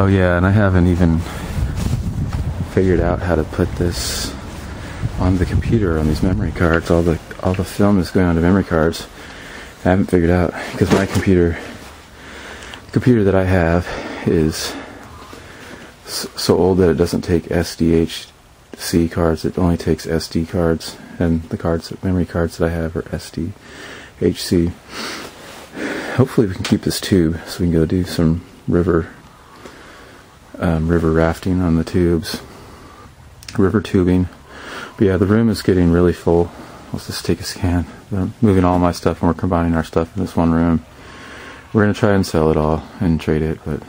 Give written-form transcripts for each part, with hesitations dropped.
Oh yeah, and I haven't even figured out how to put this on the computer on these memory cards. All the film is going onto memory cards. I haven't figured out because my computer that I have is so old that it doesn't take SDHC cards. It only takes SD cards, and the memory cards that I have are SDHC. Hopefully we can keep this tube so we can go do some river rafting on the tubes, river tubing. But yeah, the room is getting really full. Let's just take a scan. I'm moving all my stuff, and we're combining our stuff in this one room. We're going to try and sell it all and trade it, but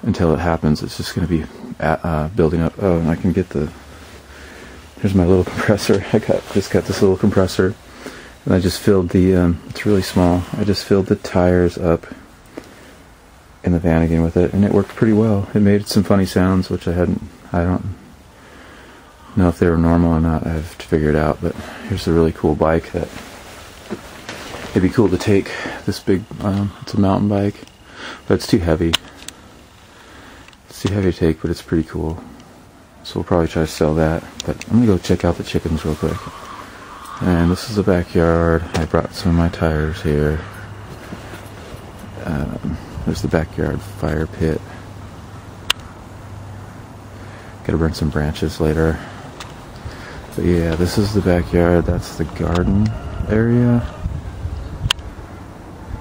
until it happens, it's just going to be building up. Oh, and I can get here's my little compressor. Just got this little compressor, and I just filled the, it's really small. I just filled the tires up in the van again with it, and it worked pretty well. It made some funny sounds, which I don't know if they were normal or not. I have to figure it out. But here's a really cool bike that it'd be cool to take. This big, it's a mountain bike, but it's too heavy. It's too heavy to take, but it's pretty cool. So we'll probably try to sell that. But I'm gonna go check out the chickens real quick. And this is the backyard. I brought some of my tires here. There's the backyard fire pit. Gotta burn some branches later. But yeah, this is the backyard. That's the garden area.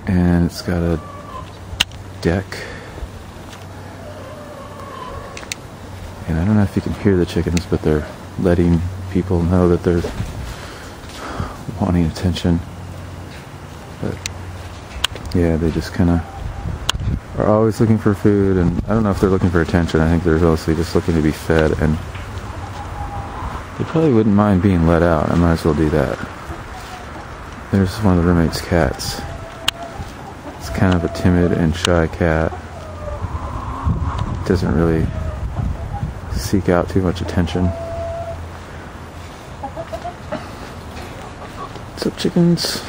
And it's got a deck. And I don't know if you can hear the chickens, but they're letting people know that they're wanting attention. But yeah, they just kind of are always looking for food, and I don't know if they're looking for attention. I think they're mostly just looking to be fed, and they probably wouldn't mind being let out. I might as well do that. There's one of the roommate's cats. It's kind of a timid and shy cat. Doesn't really seek out too much attention. What's up, chickens?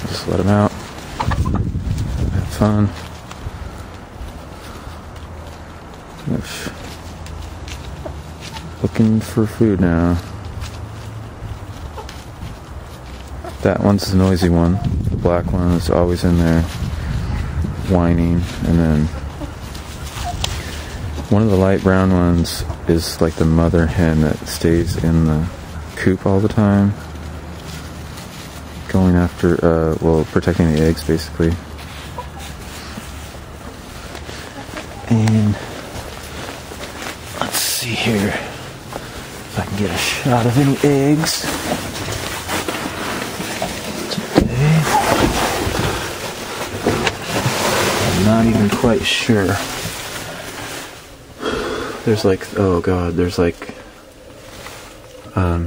Just let them out. Have fun. Oof. Looking for food now. That one's the noisy one. The black one is always in there whining, and then one of the light brown ones is like the mother hen that stays in the coop all the time, going after, protecting the eggs basically. And let's see here if I can get a shot of any eggs today. I'm not even quite sure. There's like, oh god, there's like a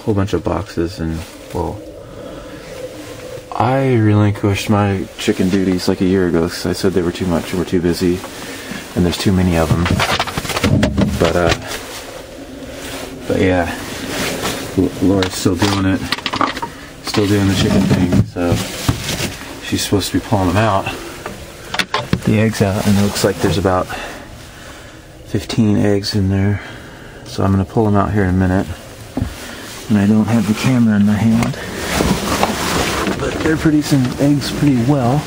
whole bunch of boxes, and well, I relinquished my chicken duties like a year ago because I said they were too much and we're too busy, and there's too many of them. But yeah, Laura's still doing it, still doing the chicken thing, so she's supposed to be pulling them out, the eggs out, and it looks like there's about 15 eggs in there, so I'm going to pull them out here in a minute. And I don't have the camera in my hand, but they're producing eggs pretty well.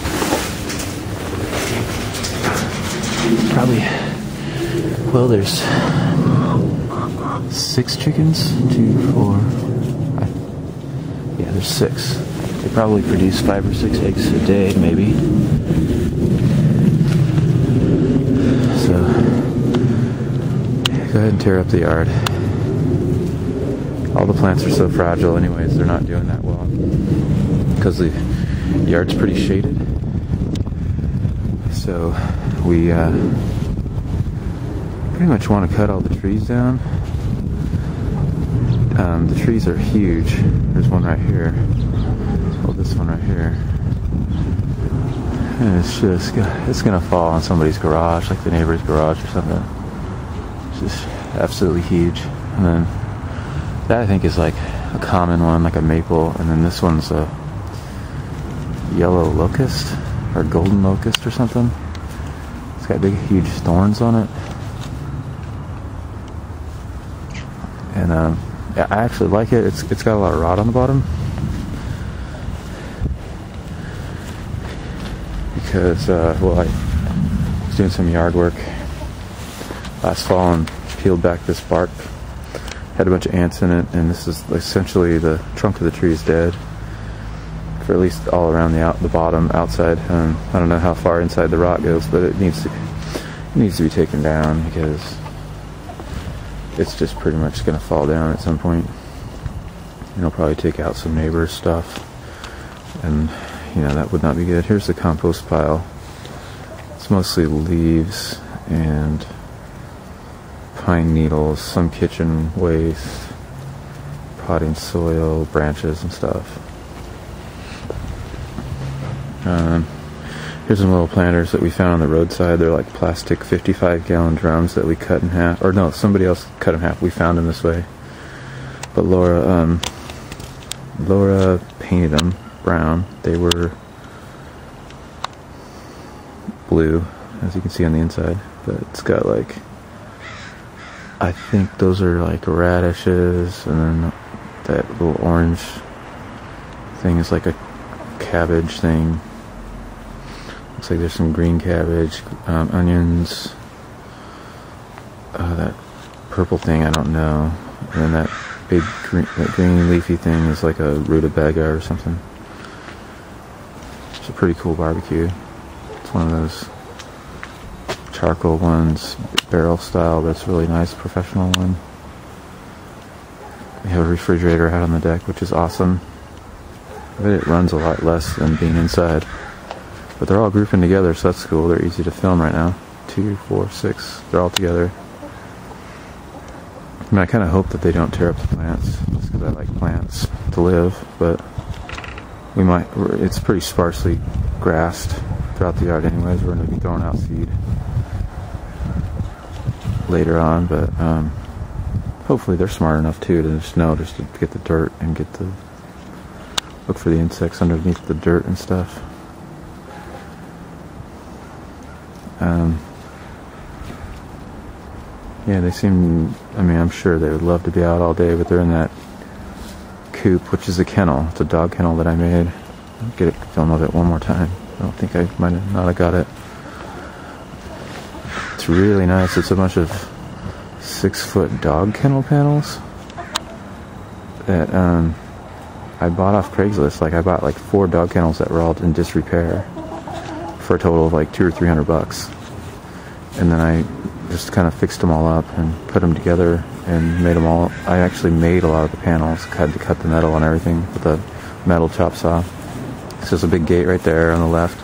Probably, well, there's 6 chickens, 2, 4, yeah, there's 6. They probably produce 5 or 6 eggs a day, maybe. So go ahead and tear up the yard. All the plants are so fragile anyways, they're not doing that well because the yard's pretty shaded. So we pretty much want to cut all the trees down. The trees are huge. There's one right here. Oh, this one right here. And it's gonna fall on somebody's garage, like the neighbor's garage or something. It's just absolutely huge. And then that I think is like a common one, like a maple, and then this one's a yellow locust. or golden locust or something. It's got big, huge thorns on it. And yeah, I actually like it. It's got a lot of rot on the bottom. Because, well, I was doing some yard work last fall and peeled back this bark. Had a bunch of ants in it, and this is essentially the trunk of the tree is dead. For at least all around the bottom, outside. I don't know how far inside the rot goes, but it needs to be taken down because it's just pretty much going to fall down at some point. And I'll probably take out some neighbors' stuff, and you know that would not be good. Here's the compost pile. It's mostly leaves and pine needles, some kitchen waste, potting soil, branches and stuff. Here's some little planters that we found on the roadside. They're like plastic 55-gallon drums that we cut in half. Or no, somebody else cut in half. We found them this way. But Laura painted them brown. They were blue, as you can see on the inside. But it's got like, I think those are like radishes, and then that little orange thing is like a cabbage thing. Looks like there's some green cabbage, onions, that purple thing I don't know, and then that big green leafy thing is like a rutabaga or something. It's a pretty cool barbecue. It's one of those charcoal ones, barrel style, that's really nice, professional one. We have a refrigerator out on the deck, which is awesome. But it runs a lot less than being inside. But they're all grouping together, so that's cool. They're easy to film right now. 2, 4, 6. They're all together. I mean, I kind of hope that they don't tear up the plants, just because I like plants to live. But we might. It's pretty sparsely grassed throughout the yard, anyways. We're going to be throwing out seed later on, but hopefully they're smart enough too to just know just to get the dirt and look for the insects underneath the dirt and stuff. Yeah, they seem, I mean, I'm sure they would love to be out all day, but they're in that coop, which is a kennel. It's a dog kennel that I made. I'll get it, film of it one more time. I don't think I might have not have got it. It's really nice. It's a bunch of 6-foot dog kennel panels that I bought off Craigslist. Like I bought like 4 dog kennels that were all in disrepair for a total of like $200 or $300, and then I just kind of fixed them all up and put them together and made them all. I actually made a lot of the panels, had to cut the metal and everything with a metal chop saw. So there's a big gate right there on the left,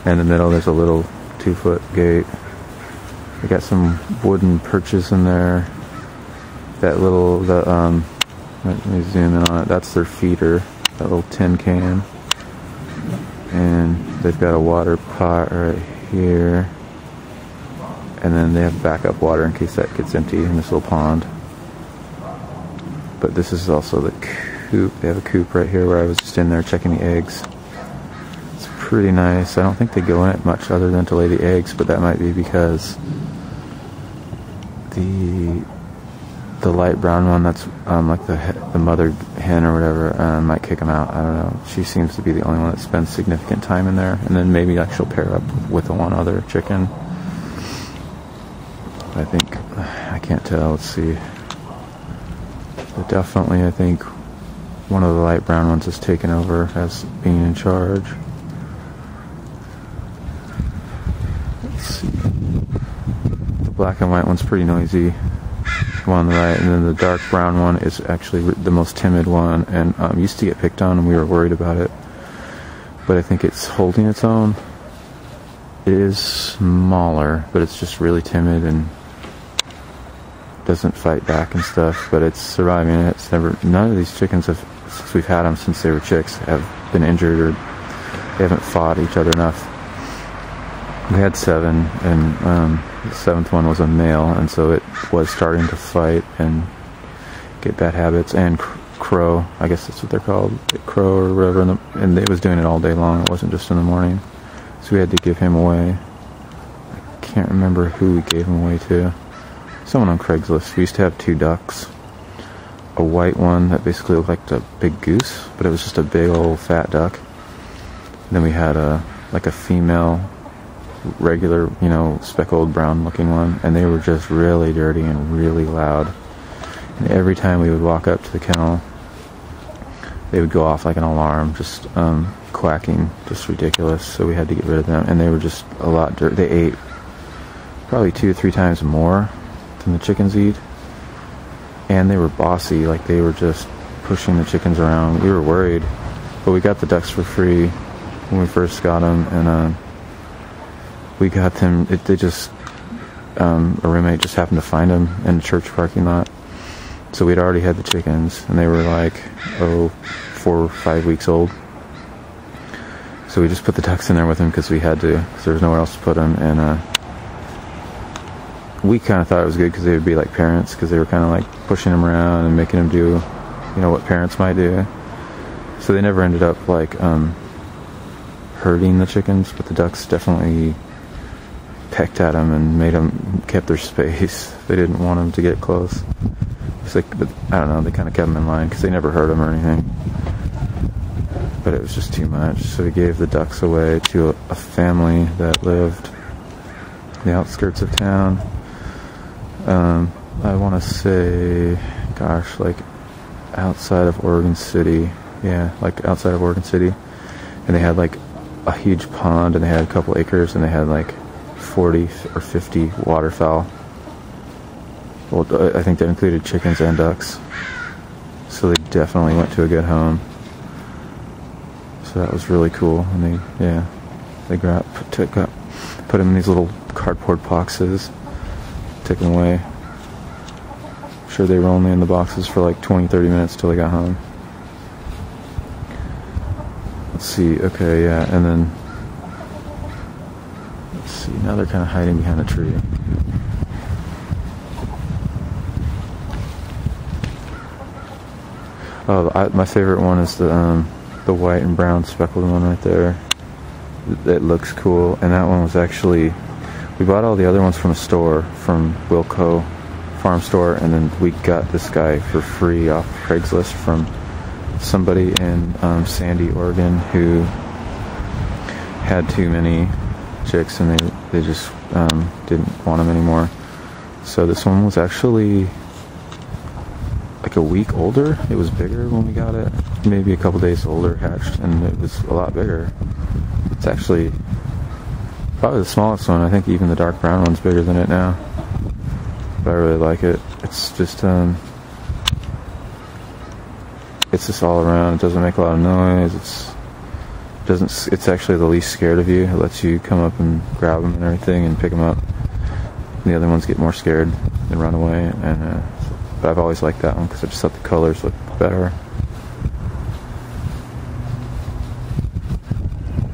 and in the middle there's a little 2-foot gate. We got some wooden perches in there. That little, let me zoom in on it. That's their feeder, that little tin can. And they've got a water pot right here. And then they have backup water in case that gets empty in this little pond. But this is also the coop. They have a coop right here where I was just in there checking the eggs. It's pretty nice. I don't think they go in it much other than to lay the eggs, but that might be because the light brown one that's like the mother hen or whatever might kick them out. I don't know. She seems to be the only one that spends significant time in there, and then maybe like she'll pair up with the one other chicken. I think, I can't tell. Let's see. But definitely, I think one of the light brown ones is taken over as being in charge. Let's see. The black and white one's pretty noisy. The one on the right, and then the dark brown one is actually the most timid one, and used to get picked on, and we were worried about it. But I think it's holding its own. It is smaller, but it's just really timid and doesn't fight back and stuff, but it's surviving. It's never, none of these chickens have, since we've had them since they were chicks, have been injured or they haven't fought each other enough. We had 7, and the 7th one was a male, and so it was starting to fight and get bad habits, and crow, I guess that's what they're called, crow or whatever, and it was doing it all day long. It wasn't just in the morning. So we had to give him away. I can't remember who we gave him away to. Someone on Craigslist. We used to have 2 ducks. A white one that basically looked like a big goose, but it was just a big old fat duck. And then we had a female, regular, speckled brown looking one, and they were just really dirty and really loud. And every time we would walk up to the kennel, they would go off like an alarm, just quacking, just ridiculous. So we had to get rid of them, and they were just a lot dirty. They ate probably 2 or 3 times more than the chickens eat. And they were bossy, like they were just pushing the chickens around. We were worried, but we got the ducks for free when we first got them, and we got them. A roommate just happened to find them in a church parking lot. So we'd already had the chickens, and they were like 4 or 5 weeks old. So we just put the ducks in there with them because we had to, because there was nowhere else to put them, and we kind of thought it was good because they would be like parents, because they were kind of like pushing them around and making them do, what parents might do. So they never ended up like hurting the chickens, but the ducks definitely pecked at them and kept their space. They didn't want them to get close. But I don't know, they kind of kept them in line because they never hurt them or anything. But it was just too much. So we gave the ducks away to a family that lived on the outskirts of town. I want to say, like outside of Oregon City. Yeah, like outside of Oregon City. And they had like a huge pond, and they had a couple acres, and they had like 40 or 50 waterfowl. Well, I think that included chickens and ducks. So they definitely went to a good home. So that was really cool. And they put them in these little cardboard boxes, took them away. I'm sure they were only in the boxes for like 20-30 minutes till they got home. Let's see, okay, yeah, and then, let's see, now they're kind of hiding behind a tree. Oh, my favorite one is the white and brown speckled one right there. It looks cool, and that one was actually, we bought all the other ones from a store, from Wilco Farm Store, and then we got this guy for free off Craigslist from somebody in Sandy, Oregon, who had too many chicks, and they just didn't want them anymore. So this one was actually like a week older. It was bigger when we got it, maybe a couple days older, hatched, and it was a lot bigger. It's actually probably the smallest one. I think even the dark brown one's bigger than it now, but I really like it. It's just all around. It doesn't make a lot of noise. It's actually the least scared of you. It lets you come up and grab them and everything and pick them up. And the other ones get more scared and run away. But I've always liked that one because I just thought the colors looked better.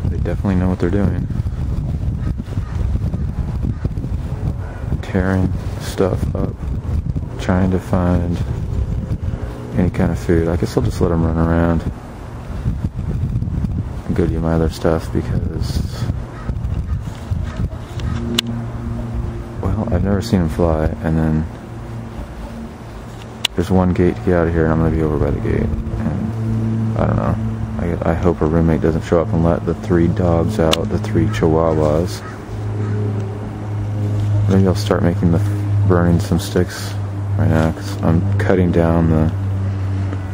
They definitely know what they're doing. Tearing stuff up, trying to find any kind of food. I guess I'll just let them run around and go do my other stuff because, well, I've never seen them fly, and then there's one gate to get out of here, and I'm going to be over by the gate, and I don't know. I hope a roommate doesn't show up and let the 3 dogs out, the 3 chihuahuas. Maybe I'll start burning some sticks right now, because I'm cutting down the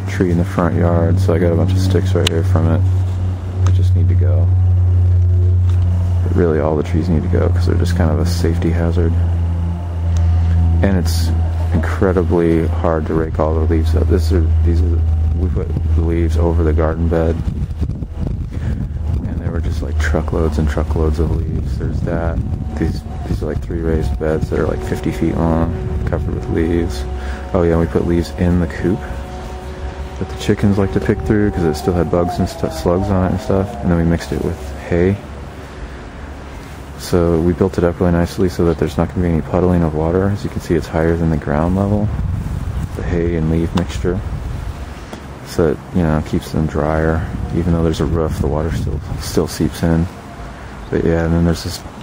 tree in the front yard, so I got a bunch of sticks right here from it. They just need to go. But really all the trees need to go because they're just kind of a safety hazard. And it's incredibly hard to rake all the leaves up. We put the leaves over the garden bed, and they were just like truckloads and truckloads of leaves. There's that. These are like 3 raised beds that are like 50 feet long, covered with leaves. Oh yeah, we put leaves in the coop that the chickens like to pick through because it still had bugs and slugs on it and stuff, and then we mixed it with hay. So we built it up really nicely so that there's not going to be any puddling of water. As you can see, it's higher than the ground level, the hay and leaf mixture, so it keeps them drier. Even though there's a roof, the water still seeps in. But yeah, and then there's this